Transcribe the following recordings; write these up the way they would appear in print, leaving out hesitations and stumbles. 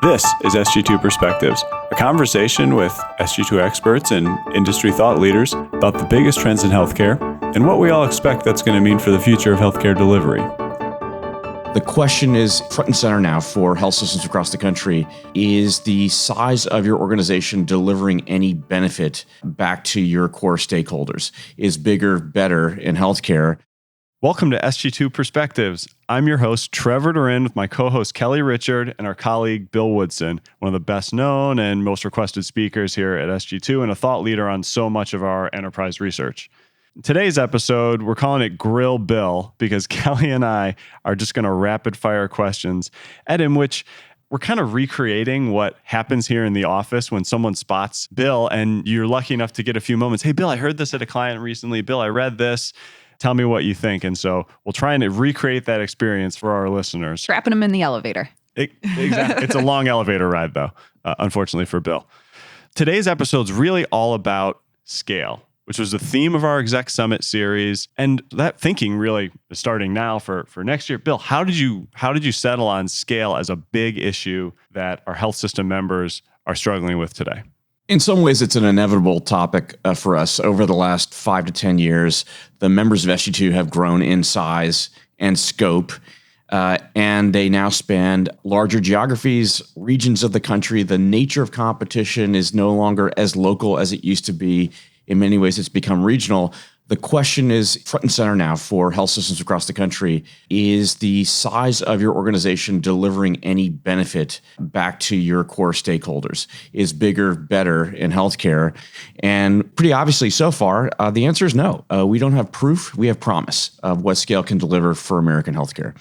This is Sg2 Perspectives, a conversation with Sg2 experts and industry thought leaders about the biggest trends in healthcare and what we all expect that's going to mean for the future of healthcare delivery. The question is front and center now for health systems across the country. Is the size of your organization delivering any benefit back to your core stakeholders? Is bigger better in healthcare? Welcome to Sg2 Perspectives. I'm your host, Trevor Durin, with my co-host, Kelly Richard, and our colleague, Bill Woodson, one of the best known and most requested speakers here at Sg2 and a thought leader on so much of our enterprise research. In today's episode, we're calling it Grill Bill because Kelly and I are just going to rapid fire questions at him, which we're kind of recreating what happens here in the office when someone spots Bill and you're lucky enough to get a few moments. Hey, Bill, I heard this at a client recently. Bill, I read this. Tell me what you think. And so we'll try and recreate that experience for our listeners. Trapping them in the elevator. Exactly. It's a long elevator ride, though, unfortunately for Bill. Today's episode is really all about scale, which was the theme of our Exec Summit series. And that thinking really is starting now for next year. Bill, how did you settle on scale as a big issue that our health system members are struggling with today? In some ways, it's an inevitable topic for us. Over the last 5 to 10 years, the members of Sg2 have grown in size and scope, and they now span larger geographies, regions of the country. The nature of competition is no longer as local as it used to be. In many ways, it's become regional. The question is front and center now for health systems across the country. Is the size of your organization delivering any benefit back to your core stakeholders? Is bigger better in healthcare? And pretty obviously so far, the answer is no. We don't have proof. We have promise of what scale can deliver for American healthcare.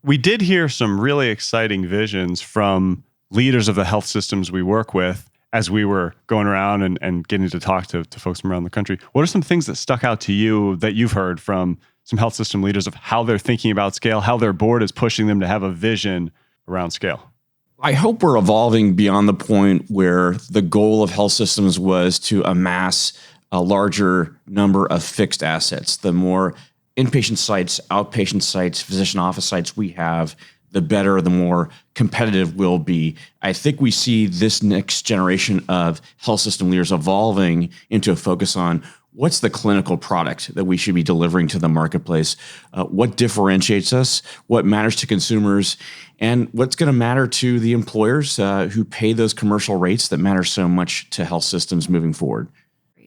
We did hear some really exciting visions from leaders of the health systems we work with as we were going around and getting to talk to folks from around the country. What are some things that stuck out to you that you've heard from some health system leaders of how they're thinking about scale, how their board is pushing them to have a vision around scale? I hope we're evolving beyond the point where the goal of health systems was to amass a larger number of fixed assets. The more inpatient sites, outpatient sites, physician office sites we have, the better, the more competitive we'll be. I think we see this next generation of health system leaders evolving into a focus on what's the clinical product that we should be delivering to the marketplace, what differentiates us, what matters to consumers, and what's going to matter to the employers who pay those commercial rates that matter so much to health systems moving forward.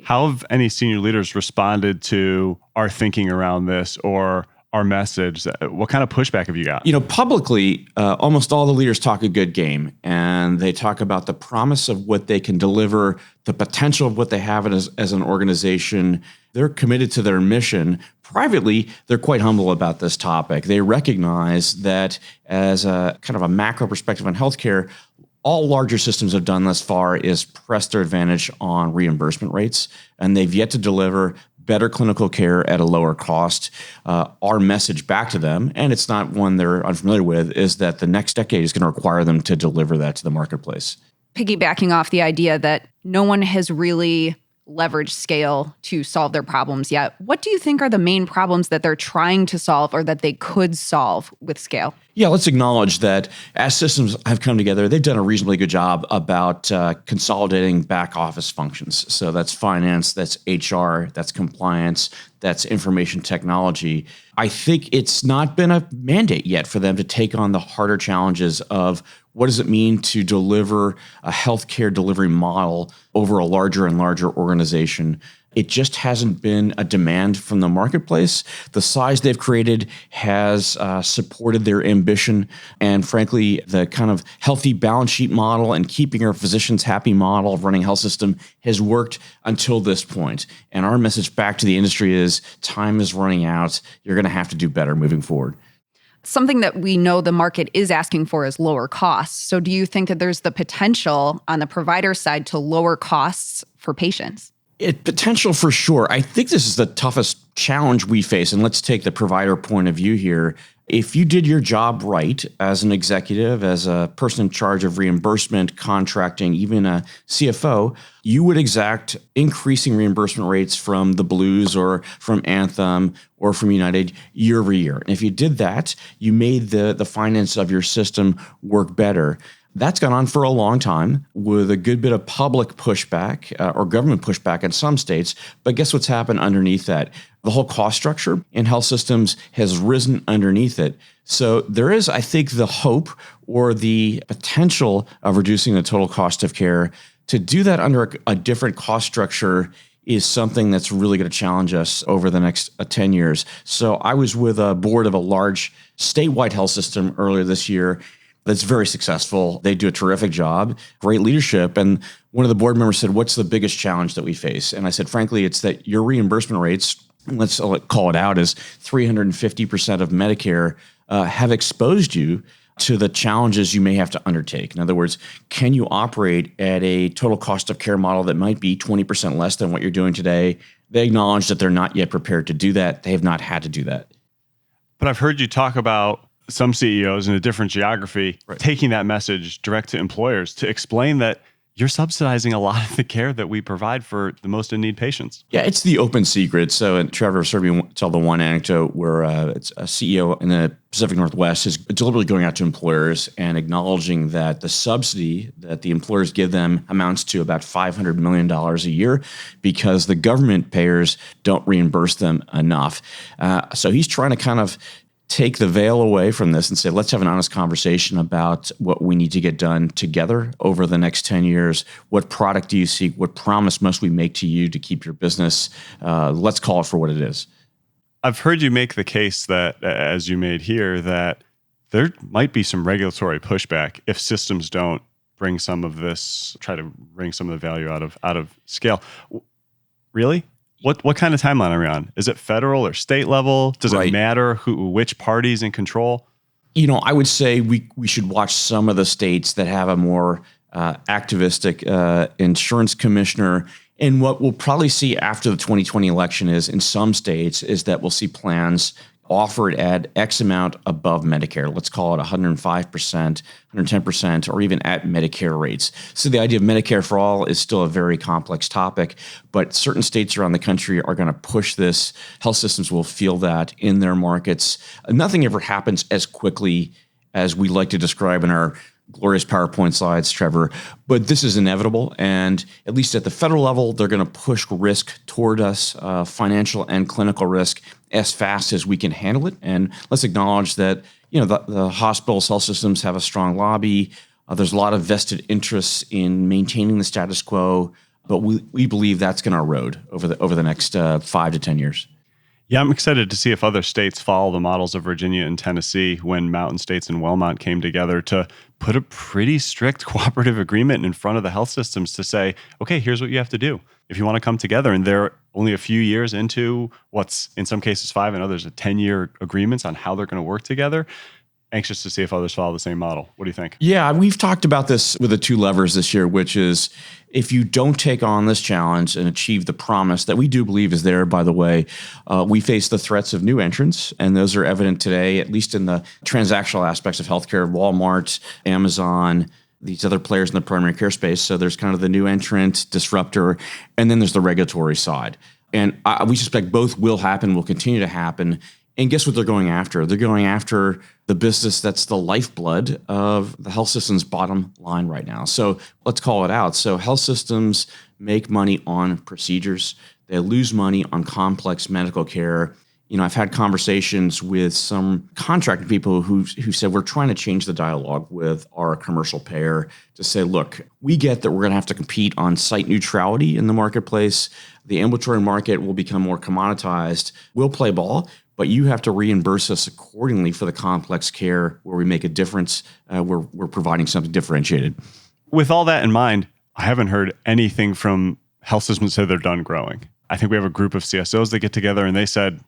How have any senior leaders responded to our thinking around this or our message? What kind of pushback have you got? Publicly, almost all the leaders talk a good game, and they talk about the promise of what they can deliver, the potential of what they have as an organization. They're committed to their mission. Privately, they're quite humble about this topic. They recognize that as a kind of a macro perspective on healthcare, all larger systems have done thus far is press their advantage on reimbursement rates, and they've yet to deliver better clinical care at a lower cost. Our message back to them, and it's not one they're unfamiliar with, is that the next decade is going to require them to deliver that to the marketplace. Piggybacking off the idea that no one has really leveraged scale to solve their problems yet, what do you think are the main problems that they're trying to solve or that they could solve with scale? Yeah, let's acknowledge that as systems have come together, they've done a reasonably good job about consolidating back office functions. So that's finance, that's HR, that's compliance, that's information technology. I think it's not been a mandate yet for them to take on the harder challenges of what does it mean to deliver a healthcare delivery model over a larger and larger organization. It just hasn't been a demand from the marketplace. The size they've created has supported their ambition. And frankly, the kind of healthy balance sheet model and keeping our physicians happy model of running a health system has worked until this point. And our message back to the industry is time is running out. You're going to have to do better moving forward. Something that we know the market is asking for is lower costs. So do you think that there's the potential on the provider side to lower costs for patients? Potential for sure. I think this is the toughest challenge we face. And let's take the provider point of view here. If you did your job right as an executive, as a person in charge of reimbursement, contracting, even a CFO, you would exact increasing reimbursement rates from the Blues or from Anthem or from United year over year. And if you did that, you made the finance of your system work better. That's gone on for a long time with a good bit of public pushback or government pushback in some states. But guess what's happened underneath that? The whole cost structure in health systems has risen underneath it. So there is, I think, the hope or the potential of reducing the total cost of care. To do that under a different cost structure is something that's really going to challenge us over the next 10 years. So I was with a board of a large statewide health system earlier this year that's very successful. They do a terrific job, great leadership. And one of the board members said, what's the biggest challenge that we face? And I said, frankly, it's that your reimbursement rates, let's call it out as 350% of Medicare, have exposed you to the challenges you may have to undertake. In other words, can you operate at a total cost of care model that might be 20% less than what you're doing today? They acknowledge that they're not yet prepared to do that. They have not had to do that. But I've heard you talk about some CEOs in a different geography Right. taking that message direct to employers to explain that you're subsidizing a lot of the care that we provide for the most in need patients. Yeah, it's the open secret. So, and Trevor served me tell the one anecdote where it's a CEO in the Pacific Northwest is deliberately going out to employers and acknowledging that the subsidy that the employers give them amounts to about $500 million a year because the government payers don't reimburse them enough. So he's trying to kind of take the veil away from this and say, let's have an honest conversation about what we need to get done together over the next 10 years. What product do you seek? What promise must we make to you to keep your business? Let's call it for what it is. I've heard you make the case that, as you made here, that there might be some regulatory pushback if systems don't bring some of this, try to bring some of the value out of scale. Really? What kind of timeline are we on? Is it federal or state level? Does it matter which party's in control? You know, I would say we should watch some of the states that have a more activistic insurance commissioner. And what we'll probably see after the 2020 election is in some states is that we'll see plans offered at X amount above Medicare. Let's call it 105%, 110%, or even at Medicare rates. So the idea of Medicare for all is still a very complex topic, but certain states around the country are going to push this. Health systems will feel that in their markets. Nothing ever happens as quickly as we like to describe in our glorious PowerPoint slides, Trevor, but this is inevitable. And at least at the federal level, they're going to push risk toward us, financial and clinical risk, as fast as we can handle it. And let's acknowledge that, you know, the hospitals, health systems have a strong lobby. There's a lot of vested interests in maintaining the status quo, but we believe that's going to erode over the next 5 to 10 years. Yeah, I'm excited to see if other states follow the models of Virginia and Tennessee when Mountain States and Wellmont came together to put a pretty strict cooperative agreement in front of the health systems to say, okay, here's what you have to do if you want to come together. And they're only a few years into what's in some cases 5 and others 10-year agreements on how they're going to work together. Anxious to see if others follow the same model. What do you think? Yeah, we've talked about this with the 2 levers this year, which is if you don't take on this challenge and achieve the promise that we do believe is there, by the way, we face the threats of new entrants, and those are evident today, at least in the transactional aspects of healthcare, Walmart, Amazon, these other players in the primary care space. So there's kind of the new entrant, disruptor, and then there's the regulatory side. And we suspect both will happen, will continue to happen. And guess what they're going after? They're going after the business that's the lifeblood of the health system's bottom line right now. So let's call it out. So health systems make money on procedures. They lose money on complex medical care. You know, I've had conversations with some contracting people who said we're trying to change the dialogue with our commercial payer to say, look, we get that we're going to have to compete on site neutrality in the marketplace. The ambulatory market will become more commoditized. We'll play ball, but you have to reimburse us accordingly for the complex care where we make a difference, we're providing something differentiated. With all that in mind, I haven't heard anything from health systems say they're done growing. I think we have a group of CSOs that get together and they said,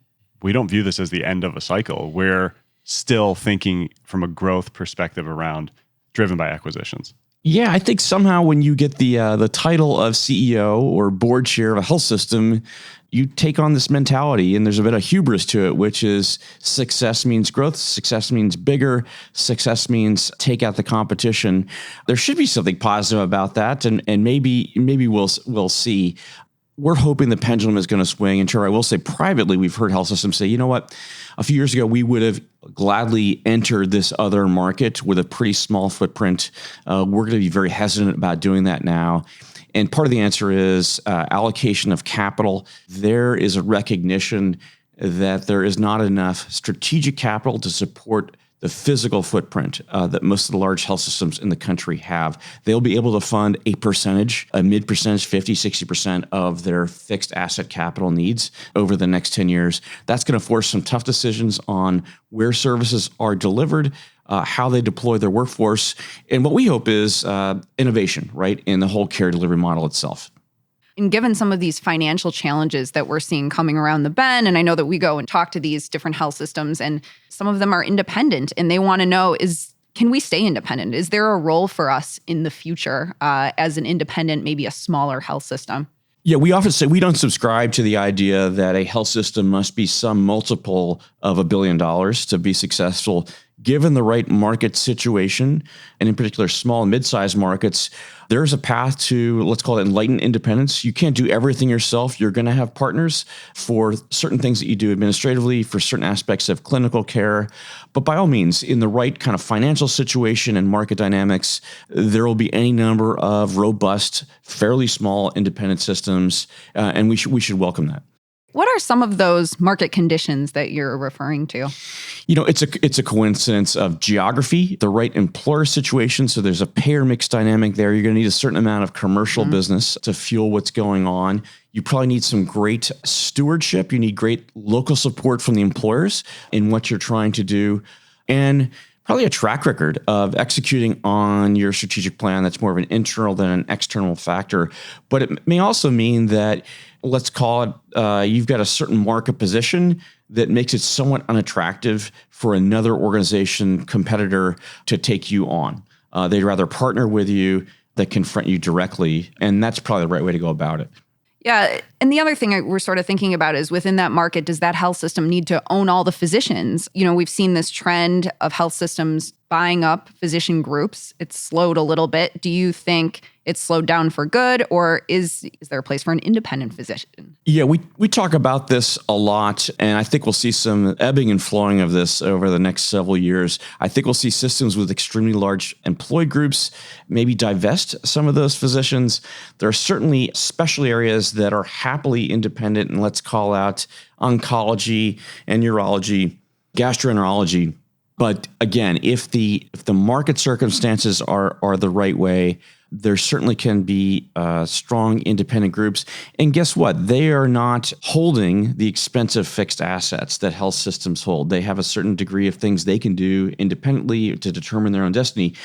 we don't view this as the end of a cycle. We're still thinking from a growth perspective around driven by acquisitions. Yeah, I think somehow when you get the title of CEO or board chair of a health system, you take on this mentality, and there's a bit of hubris to it, which is success means growth, success means bigger, success means take out the competition. There should be something positive about that, and maybe we'll see. we're hoping the pendulum is going to swing. And sure, I will say privately, we've heard health systems say, you know what, a few years ago, we would have gladly entered this other market with a pretty small footprint. We're going to be very hesitant about doing that now. And part of the answer is allocation of capital. There is a recognition that there is not enough strategic capital to support the physical footprint that most of the large health systems in the country have. They'll be able to fund a mid-percentage, 50, 60% of their fixed asset capital needs over the next 10 years. That's going to force some tough decisions on where services are delivered, how they deploy their workforce, and what we hope is innovation, right, in the whole care delivery model itself. And given some of these financial challenges that we're seeing coming around the bend, and I know that we go and talk to these different health systems, and some of them are independent, and they want to know, can we stay independent? Is there a role for us in the future as an independent, maybe a smaller health system? Yeah, we often say we don't subscribe to the idea that a health system must be some multiple of $1 billion to be successful. Given the right market situation, and in particular small and mid-sized markets, there's a path to, let's call it enlightened independence. You can't do everything yourself. You're going to have partners for certain things that you do administratively, for certain aspects of clinical care. But by all means, in the right kind of financial situation and market dynamics, there will be any number of robust, fairly small independent systems, and we should welcome that. What are some of those market conditions that you're referring to? You know, it's a coincidence of geography, the right employer situation. So there's a payer mix dynamic there. You're going to need a certain amount of commercial business to fuel what's going on. You probably need some great stewardship. You need great local support from the employers in what you're trying to do. And probably a track record of executing on your strategic plan that's more of an internal than an external factor. But it may also mean that, let's call it, you've got a certain market position that makes it somewhat unattractive for another organization, competitor, to take you on. They'd rather partner with you than confront you directly, and that's probably the right way to go about it. Yeah. And the other thing we're sort of thinking about is within that market, does that health system need to own all the physicians? You know, we've seen this trend of health systems buying up physician groups. It's slowed a little bit. Do you think it's slowed down for good, or is there a place for an independent physician? Yeah, we talk about this a lot, and I think we'll see some ebbing and flowing of this over the next several years. I think we'll see systems with extremely large employee groups maybe divest some of those physicians. There are certainly special areas that are happily independent, and let's call out oncology and urology, gastroenterology. But again, if the market circumstances are the right way, there certainly can be strong independent groups. And guess what? They are not holding the expensive fixed assets that health systems hold. They have a certain degree of things they can do independently to determine their own destiny.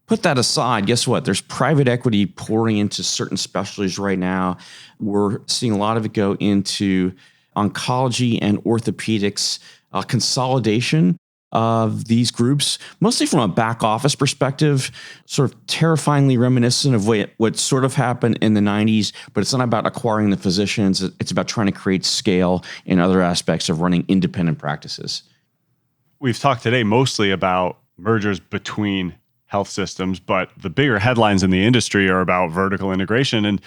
Put that aside, guess what? There's private equity pouring into certain specialties right now. We're seeing a lot of it go into oncology and orthopedics, consolidation of these groups, mostly from a back office perspective, sort of terrifyingly reminiscent of what sort of happened in the 90s, but it's not about acquiring the physicians. It's about trying to create scale in other aspects of running independent practices. We've talked today mostly about mergers between health systems, but the bigger headlines in the industry are about vertical integration. And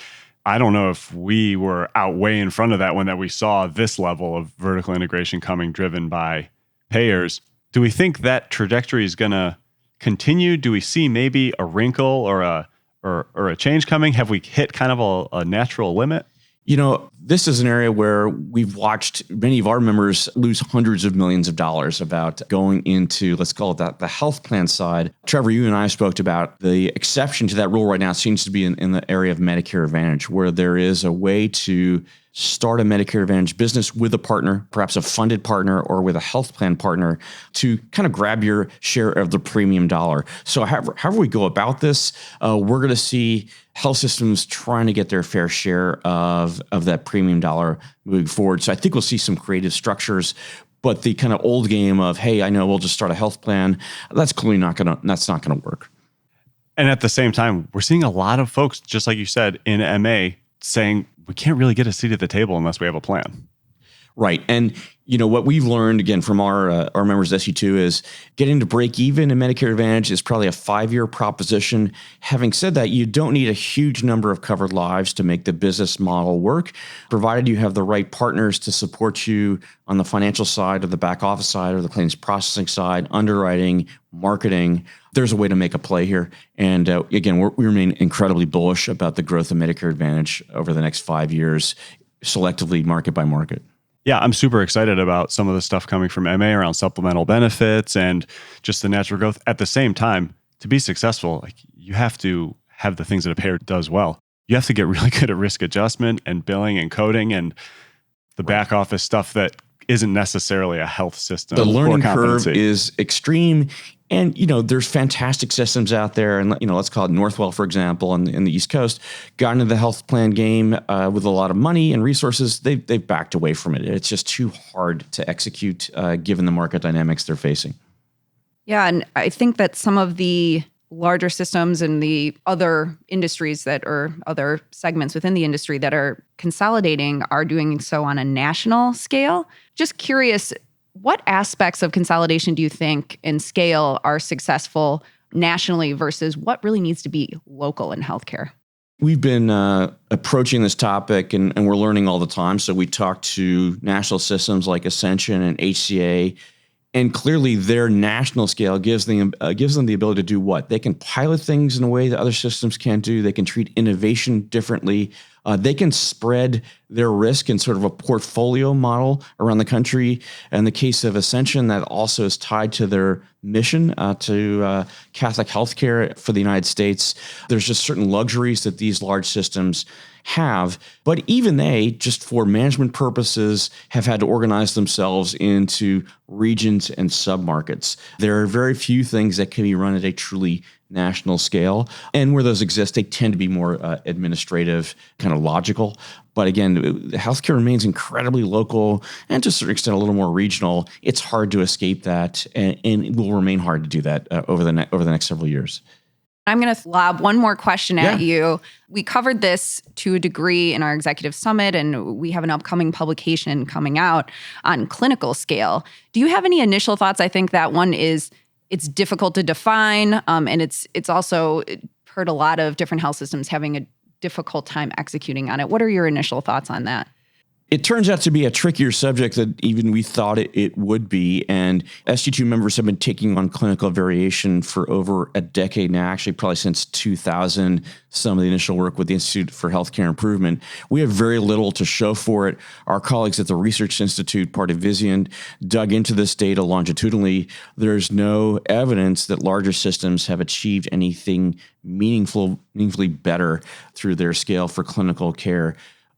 I don't know if we were out way in front of that when we saw this level of vertical integration coming driven by payers. Do we think that trajectory is going to continue? Do we see maybe a wrinkle or a change coming? Have we hit kind of a natural limit? You know, this is an area where we've watched many of our members lose hundreds of millions of dollars about going into, let's call it that, the health plan side. Trevor, you and I spoke about the exception to that rule right now seems to be in the area of Medicare Advantage, where there is a way to start a Medicare Advantage business with a partner, perhaps a funded partner or with a health plan partner, to kind of grab your share of the premium dollar. So however we go about this, we're going to see health systems trying to get their fair share of that premium dollar moving forward. So I think we'll see some creative structures, but the kind of old game of, hey, I know we'll just start a health plan, that's clearly not going to work. And at the same time, we're seeing a lot of folks, just like you said, in MA saying, we can't really get a seat at the table unless we have a plan. Right. And what we've learned again from our members at SG2 is getting to break even in Medicare Advantage is probably a 5-year proposition. Having said that, you don't need a huge number of covered lives to make the business model work, provided you have the right partners to support you on the financial side or the back office side or the claims processing side, underwriting, marketing. There's a way to make a play here. And again, we remain incredibly bullish about the growth of Medicare Advantage over the next 5 years, selectively market by market. Yeah, I'm super excited about some of the stuff coming from MA around supplemental benefits and just the natural growth. At the same time, to be successful, you have to have the things that a payer does well. You have to get really good at risk adjustment and billing and coding and the back office stuff that isn't necessarily a health system. The learning curve is extreme. And, there's fantastic systems out there. And, let's call it Northwell, for example, in the East Coast, got into the health plan game with a lot of money and resources. They've backed away from it. It's just too hard to execute given the market dynamics they're facing. Yeah. And I think that some of the larger systems and the other industries or other segments within the industry that are consolidating are doing so on a national scale. Just curious, what aspects of consolidation do you think in scale are successful nationally versus what really needs to be local in healthcare? We've been approaching this topic and we're learning all the time. So we talk to national systems like Ascension and HCA, and clearly their national scale gives them the ability to do what? They can pilot things in a way that other systems can't do. They can treat innovation differently. They can spread their risk in sort of a portfolio model around the country. In the case of Ascension, that also is tied to their mission to Catholic healthcare for the United States. There's just certain luxuries that these large systems have, but even they, just for management purposes, have had to organize themselves into regions and submarkets. There are very few things that can be run at a truly national scale. And where those exist, they tend to be more administrative, kind of logical. But again, healthcare remains incredibly local and to a certain extent a little more regional. It's hard to escape that, and it will remain hard to do that over the next several years. I'm going to lob one more question at you. We covered this to a degree in our executive summit, and we have an upcoming publication coming out on clinical scale. Do you have any initial thoughts? I think that one is it's difficult to define, and it's also heard a lot of different health systems having a difficult time executing on it. What are your initial thoughts on that? It turns out to be a trickier subject than even we thought it would be. And SG2 members have been taking on clinical variation for over a decade now, actually probably since 2000, some of the initial work with the Institute for Healthcare Improvement. We have very little to show for it. Our colleagues at the Research Institute, part of Vizient, dug into this data longitudinally. There's no evidence that larger systems have achieved anything meaningfully better through their scale for clinical care.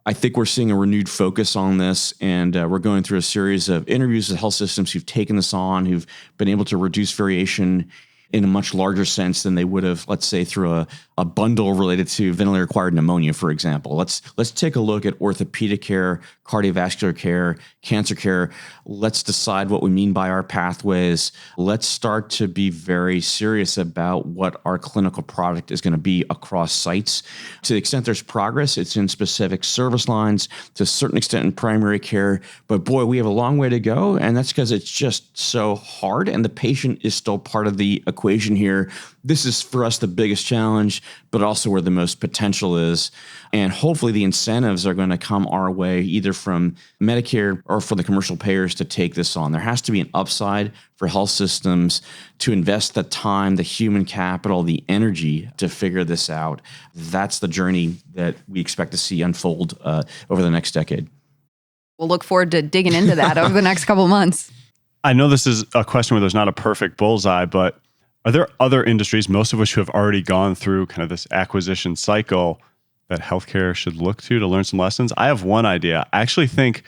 I think we're seeing a renewed focus on this, and we're going through a series of interviews with health systems who've taken this on, who've been able to reduce variation in a much larger sense than they would have, let's say, through a bundle related to ventilator-acquired pneumonia, for example. Let's take a look at orthopedic care, cardiovascular care, cancer care. Let's decide what we mean by our pathways. Let's start to be very serious about what our clinical product is going to be across sites. To the extent there's progress, it's in specific service lines, to a certain extent in primary care. But boy, we have a long way to go, and that's because it's just so hard, and the patient is still part of the equation here. This is, for us, the biggest challenge, but also where the most potential is. And hopefully the incentives are going to come our way, either from Medicare or for the commercial payers to take this on. There has to be an upside for health systems to invest the time, the human capital, the energy to figure this out. That's the journey that we expect to see unfold over the next decade. We'll look forward to digging into that over the next couple of months. I know this is a question where there's not a perfect bullseye, but are there other industries, most of which have already gone through kind of this acquisition cycle, that healthcare should look to learn some lessons? I have one idea. I actually think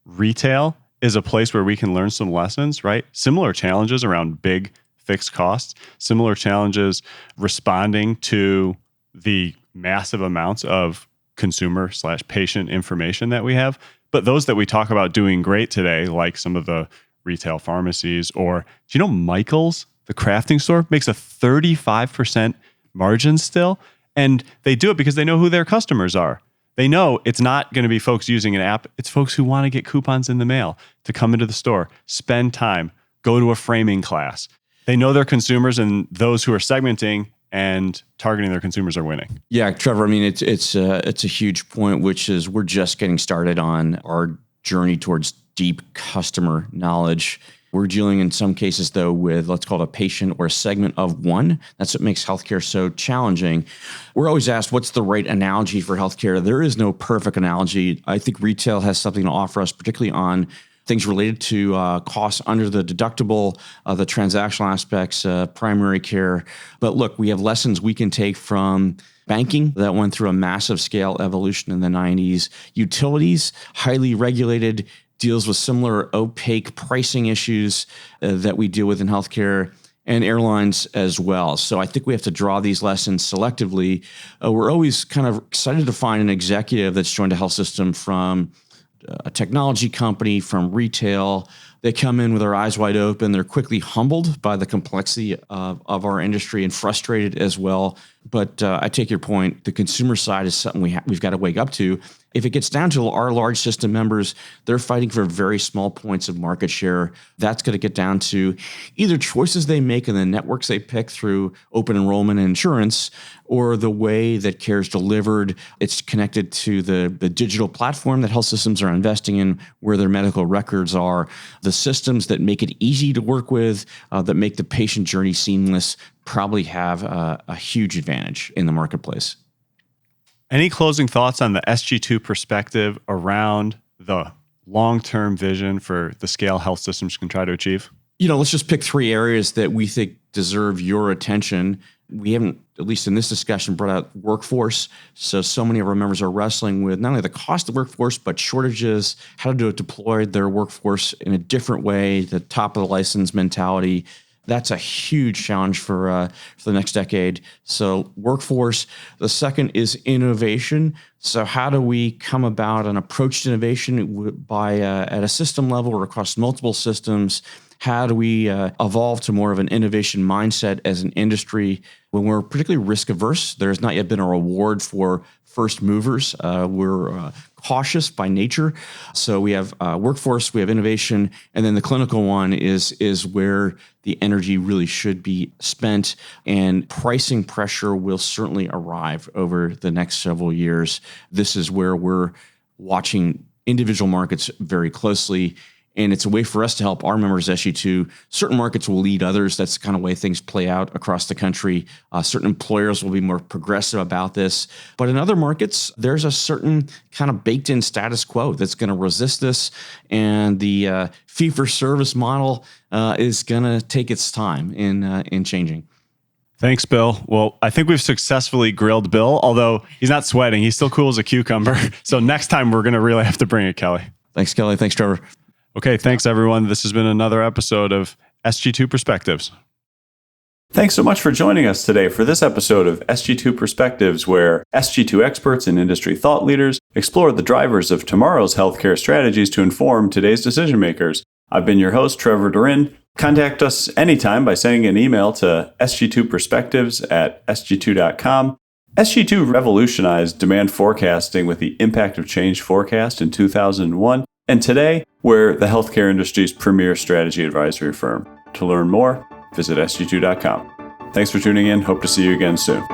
retail is a place where we can learn some lessons, right? Similar challenges around big fixed costs, similar challenges responding to the massive amounts of consumer/patient information that we have. But those that we talk about doing great today, like some of the retail pharmacies, or do you know Michael's, the crafting store, makes a 35% margin still? And they do it because they know who their customers are. They know it's not going to be folks using an app. It's folks who want to get coupons in the mail to come into the store, spend time, go to a framing class. They know their consumers, and those who are segmenting and targeting their consumers are winning. Yeah, Trevor, I mean, it's a huge point, which is we're just getting started on our journey towards deep customer knowledge. We're dealing in some cases, though, with let's call it a patient or a segment of one. That's what makes healthcare so challenging. We're always asked, what's the right analogy for healthcare? There is no perfect analogy. I think retail has something to offer us, particularly on things related to costs under the deductible, the transactional aspects, primary care. But look, we have lessons we can take from banking that went through a massive scale evolution in the 90s. Utilities, highly regulated, deals with similar opaque pricing issues that we deal with in healthcare, and airlines as well. So I think we have to draw these lessons selectively. We're always kind of excited to find an executive that's joined a health system from a technology company, from retail. They come in with their eyes wide open. They're quickly humbled by the complexity of our industry and frustrated as well. But I take your point. The consumer side is something we've got to wake up to. If it gets down to our large system members, they're fighting for very small points of market share. That's going to get down to either choices they make in the networks they pick through open enrollment and insurance, or the way that care is delivered. It's connected to the digital platform that health systems are investing in, where their medical records are, the systems that make it easy to work with, that make the patient journey seamless, probably have a huge advantage in the marketplace. Any closing thoughts on the Sg2 perspective around the long-term vision for the scale health systems can try to achieve? Let's just pick three areas that we think deserve your attention. We haven't, at least in this discussion, brought out workforce. So many of our members are wrestling with not only the cost of workforce, but shortages, how to deploy their workforce in a different way, the top of the license mentality. That's a huge challenge for the next decade. So workforce. The second is innovation. So how do we come about an approach to innovation by at a system level or across multiple systems? How do we evolve to more of an innovation mindset as an industry when we're particularly risk averse? There's not yet been a reward for first movers. We're cautious by nature. So we have workforce, we have innovation, and then the clinical one is where the energy really should be spent, and pricing pressure will certainly arrive over the next several years. This is where we're watching individual markets very closely. And it's a way for us to help our members Sg2. Certain markets will lead others. That's the kind of way things play out across the country. Certain employers will be more progressive about this. But in other markets, there's a certain kind of baked in status quo that's going to resist this. And the fee-for-service model is going to take its time in changing. Thanks, Bill. Well, I think we've successfully grilled Bill, although he's not sweating. He's still cool as a cucumber. So next time, we're going to really have to bring it, Kelly. Thanks, Kelly. Thanks, Trevor. Okay, thanks, everyone. This has been another episode of Sg2 Perspectives. Thanks so much for joining us today for this episode of Sg2 Perspectives, where Sg2 experts and industry thought leaders explore the drivers of tomorrow's healthcare strategies to inform today's decision makers. I've been your host, Trevor Durin. Contact us anytime by sending an email to sg2perspectives@sg2.com. Sg2 revolutionized demand forecasting with the Impact of Change forecast in 2001. And today, we're the healthcare industry's premier strategy advisory firm. To learn more, visit sg2.com. Thanks for tuning in. Hope to see you again soon.